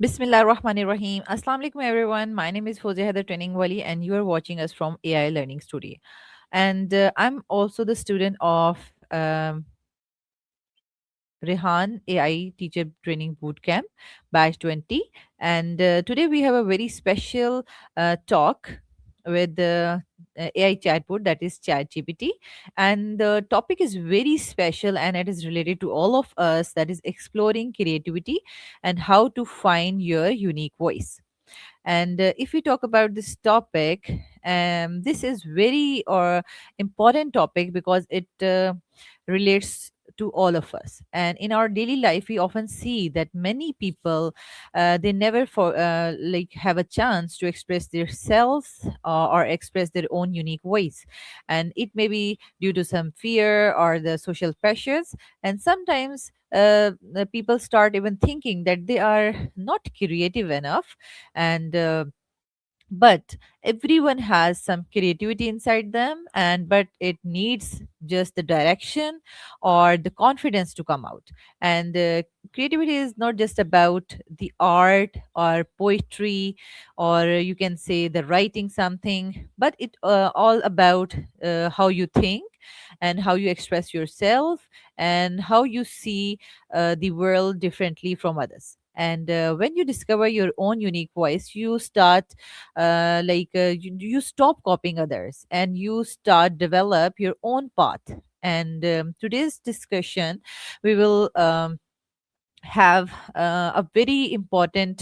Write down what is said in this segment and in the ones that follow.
Bismillah Rahmanir Rahim. Assalamu alaikum everyone. My name is Fozia Haider Training Wali and you are watching us from AI Learning Studio. And I'm also the student of Rehan AI Teacher Training Bootcamp Batch 20. And today we have a very special talk with the AI chatbot that is ChatGPT. And the topic is very special and it is related to all of us that is exploring creativity and how to find your unique voice. And if we talk about this topic, this is very important topic because it relates to all of us. And in our daily life, we often see that many people they never like have a chance to express themselves or express their own unique voice, and it may be due to some fear or the social pressures. And sometimes the people start even thinking that they are not creative enough and but everyone has some creativity inside them, and but it needs just the direction or the confidence to come out. And creativity is not just about the art or poetry, or you can say the writing something, but it all about how you think and how you express yourself and how you see the world differently from others. And when you discover your own unique voice, you start you stop copying others and you start develop your own path. And today's discussion, we will have a very important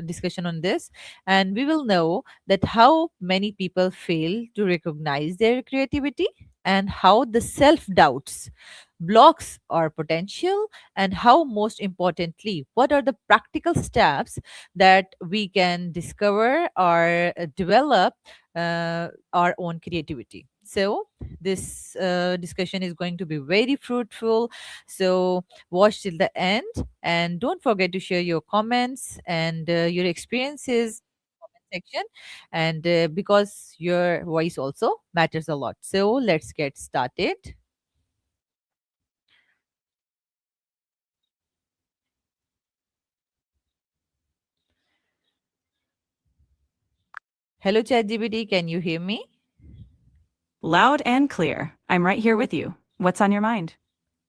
discussion on this, and we will know that how many people fail to recognize their creativity and how the self doubts blocks our potential, and how, most importantly, what are the practical steps that we can discover or develop our own creativity. So this discussion is going to be very fruitful, so watch till the end, and don't forget to share your comments and your experiences section, and because your voice also matters a lot. So let's get started. Hello ChatGPT, can you hear me? Loud and clear. I'm right here with you. What's on your mind?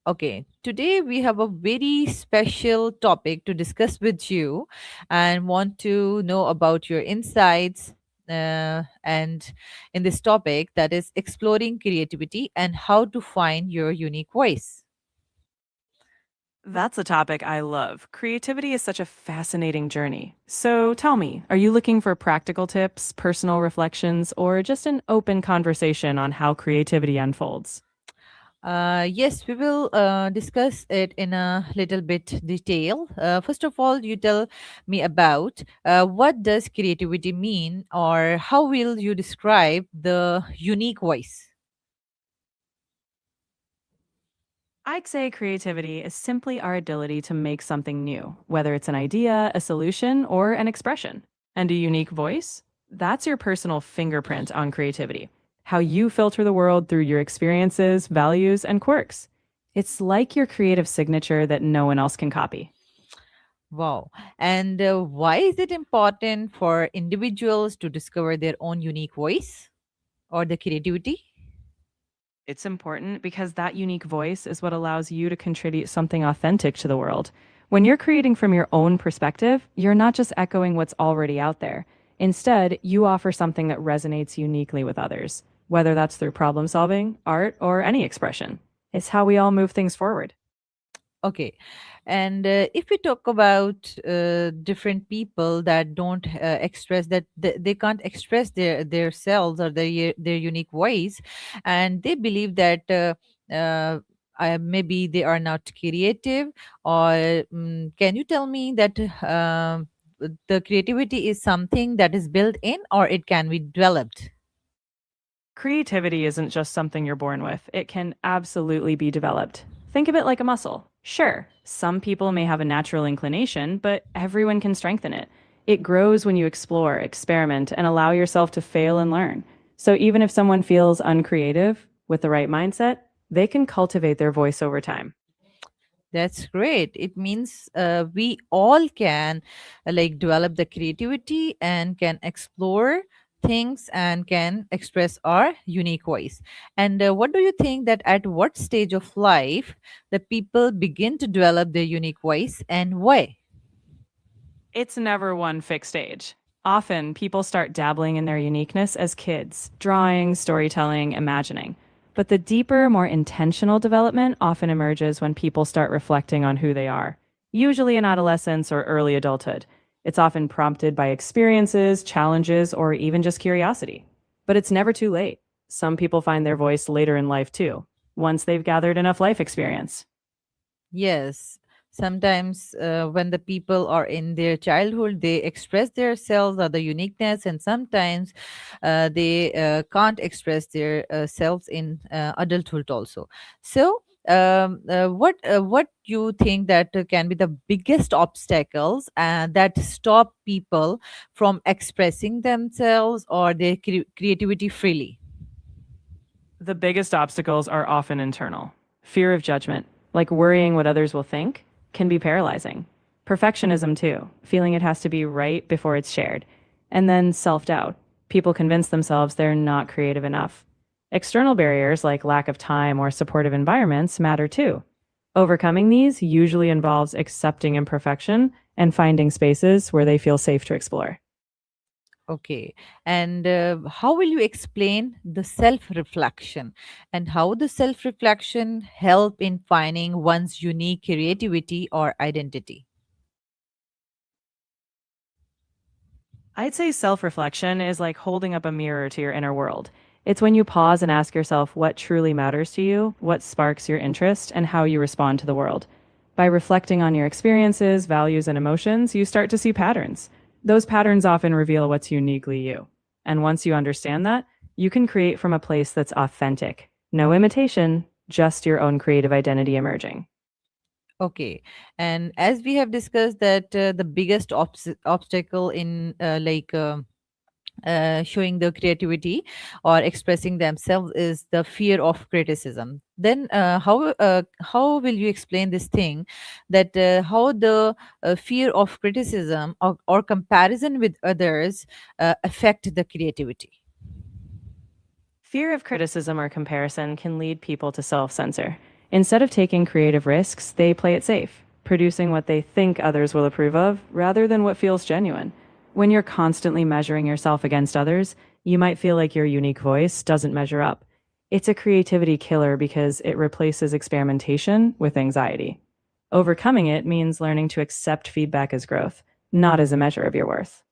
Okay, today we have a very special topic to discuss with you and want to know about your insights. And in this topic, that is exploring creativity and how to find your unique voice. That's a topic I love. Creativity is such a fascinating journey. So tell me, are you looking for practical tips, personal reflections, or just an open conversation on how creativity unfolds? Yes, we will discuss it in a little bit detail. First of all, you tell me about what does creativity mean, or how will you describe the unique voice? I'd say creativity is simply our ability to make something new, whether it's an idea, a solution, or an expression. And a unique voice? That's your personal fingerprint on creativity, how you filter the world through your experiences, values, and quirks. It's like your creative signature that no one else can copy. Wow. And why is it important for individuals to discover their own unique voice or the creativity? It's important because that unique voice is what allows you to contribute something authentic to the world. When you're creating from your own perspective, you're not just echoing what's already out there. Instead, you offer something that resonates uniquely with others, whether that's through problem solving, art, or any expression. It's how we all move things forward. Okay. And if we talk about different people that don't express that they can't express their selves or their unique voice, and they believe that maybe they are not creative, or can you tell me that the creativity is something that is built in or it can be developed? Creativity isn't just something you're born with, it can absolutely be developed. Think of it like a muscle. Sure, some people may have a natural inclination, but everyone can strengthen it. It grows when you explore, experiment, and allow yourself to fail and learn. So even if someone feels uncreative, with the right mindset, they can cultivate their voice over time. That's great. It means we all can like develop the creativity and can explore things and can express our unique voice. And what do you think that at what stage of life the people begin to develop their unique voice and why? It's never one fixed age. Often, people start dabbling in their uniqueness as kids, drawing, storytelling, imagining. But the deeper, more intentional development often emerges when people start reflecting on who they are, usually in adolescence or early adulthood. It's often prompted by experiences, challenges, or even just curiosity. But it's never too late. Some people find their voice later in life too, once they've gathered enough life experience. Yes, sometimes when the people are in their childhood, they express themselves or the uniqueness, and sometimes they can't express their selves in adulthood also. So, what you think that can be the biggest obstacles that stop people from expressing themselves or their creativity freely? The biggest obstacles are often internal. Fear of judgment, like worrying what others will think, can be paralyzing. Perfectionism, too, feeling it has to be right before it's shared. And then self doubt. People convince themselves they're not creative enough. External barriers like lack of time or supportive environments matter too. Overcoming these usually involves accepting imperfection and finding spaces where they feel safe to explore. Okay. And how will you explain the self reflection and how the self reflection help in finding one's unique creativity or identity? I'd say self reflection is like holding up a mirror to your inner world. It's when you pause and ask yourself what truly matters to you, what sparks your interest, and how you respond to the world. By reflecting on your experiences, values, and emotions, you start to see patterns. Those patterns often reveal what's uniquely you. And once you understand that, you can create from a place that's authentic. No imitation, just your own creative identity emerging. Okay. And as we have discussed that the biggest obstacle in showing the creativity or expressing themselves is the fear of criticism. Then how will you explain this thing that how the fear of criticism or comparison with others affect the creativity? Fear of criticism or comparison can lead people to self censor. Instead of taking creative risks, they play it safe, producing what they think others will approve of rather than what feels genuine. When you're constantly measuring yourself against others, you might feel like your unique voice doesn't measure up. It's a creativity killer because it replaces experimentation with anxiety. Overcoming it means learning to accept feedback as growth, not as a measure of your worth.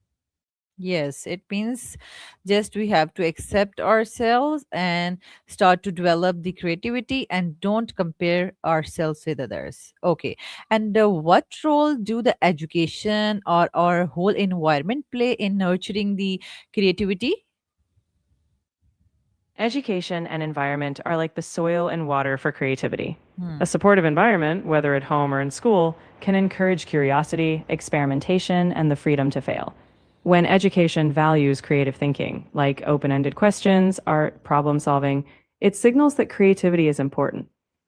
Yes, it means just we have to accept ourselves and start to develop the creativity and don't compare ourselves with others. Okay. And what role do the education or our whole environment play in nurturing the creativity? Education and environment are like the soil and water for creativity. Hmm. A supportive environment, whether at home or in school, can encourage curiosity, experimentation, and the freedom to fail. When education values creative thinking, like open ended questions, art, problem solving, it signals that creativity is important.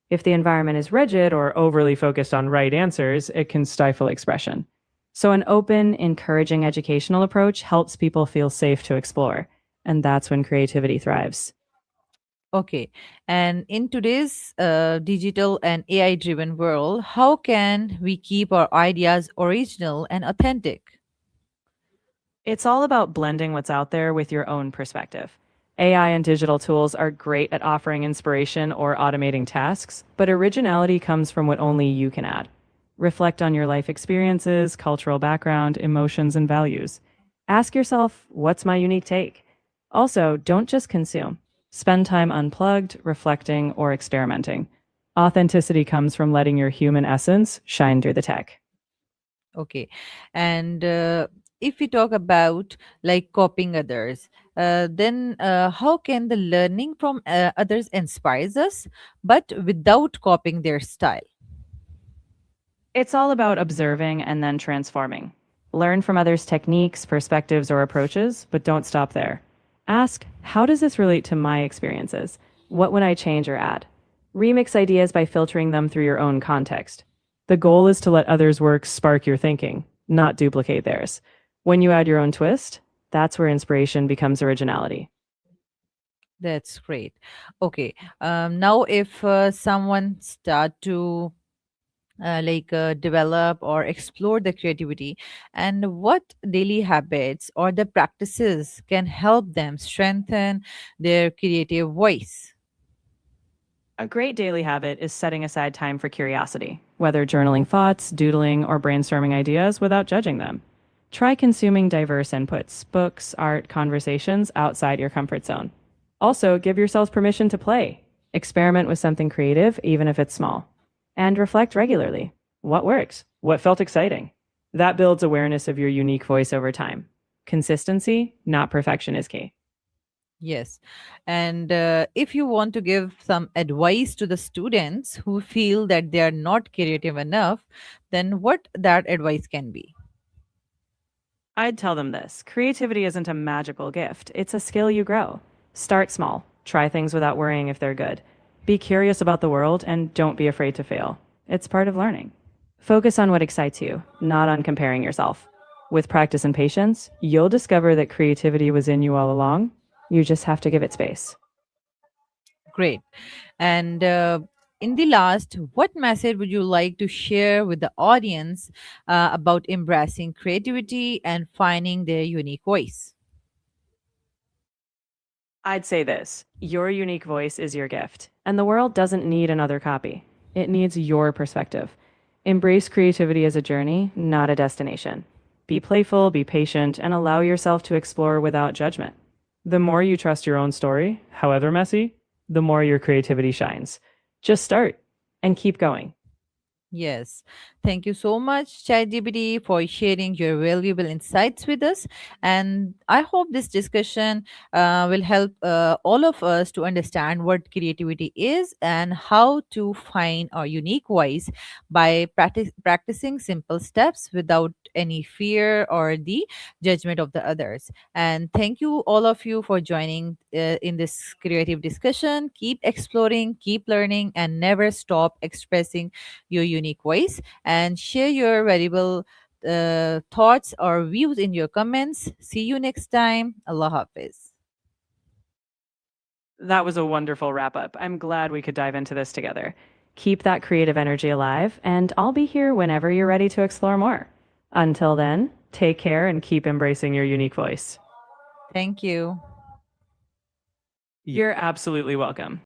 If the environment is rigid or overly focused on right answers, it can stifle expression. So, an open, encouraging educational approach helps people feel safe to explore, and that's when creativity thrives. Okay. And in today's digital and AI driven world, how can we keep our ideas original and authentic? It's all about blending what's out there with your own perspective. AI and digital tools are great at offering inspiration or automating tasks, but originality comes from what only you can add. Reflect on your life experiences, cultural background, emotions, and values. Ask yourself, what's my unique take? Also, don't just consume. Spend time unplugged, reflecting, or experimenting. Authenticity comes from letting your human essence shine through the tech. Okay. And if we talk about like copying others, then how can the learning from others inspires us, but without copying their style? It's all about observing and then transforming. Learn from others' techniques, perspectives, or approaches, but don't stop there. Ask, how does this relate to my experiences? What would I change or add? Remix ideas by filtering them through your own context. The goal is to let others' works spark your thinking, not duplicate theirs. When you add your own twist, that's where inspiration becomes originality. That's great. Okay. Now, if someone start to develop or explore the creativity, and what daily habits or the practices can help them strengthen their creative voice? A great daily habit is setting aside time for curiosity, whether journaling thoughts, doodling, or brainstorming ideas without judging them. Try consuming diverse inputs, books, art, conversations outside your comfort zone. Also, give yourselves permission to play. Experiment with something creative, even if it's small. And reflect regularly. What works? What felt exciting? That builds awareness of your unique voice over time. Consistency, not perfection, is key. Yes. And if you want to give some advice to the students who feel that they are not creative enough, then what that advice can be? I'd tell them this: creativity isn't a magical gift, it's a skill you grow. Start small, try things without worrying if they're good. Be curious about the world and don't be afraid to fail. It's part of learning. Focus on what excites you, not on comparing yourself. With practice and patience, you'll discover that creativity was in you all along. You just have to give it space. Great. And in the last, what message would you like to share with the audience about embracing creativity and finding their unique voice? I'd say this: your unique voice is your gift, and the world doesn't need another copy. It needs your perspective. Embrace creativity as a journey, not a destination. Be playful, be patient, and allow yourself to explore without judgment. The more you trust your own story, however messy, the more your creativity shines. Just start and keep going. Yes. Thank you so much, ChatGPT, for sharing your valuable insights with us. And I hope this discussion will help all of us to understand what creativity is and how to find our unique voice by practicing simple steps without any fear or the judgment of the others. And thank you, all of you, for joining in this creative discussion. Keep exploring, keep learning, and never stop expressing your unique voice, and share your valuable thoughts or views in your comments. See you next time. Allah Hafiz. That was a wonderful wrap up. I'm glad we could dive into this together. Keep that creative energy alive, and I'll be here whenever you're ready to explore more. Until then, take care and keep embracing your unique voice. Thank you. You're absolutely welcome.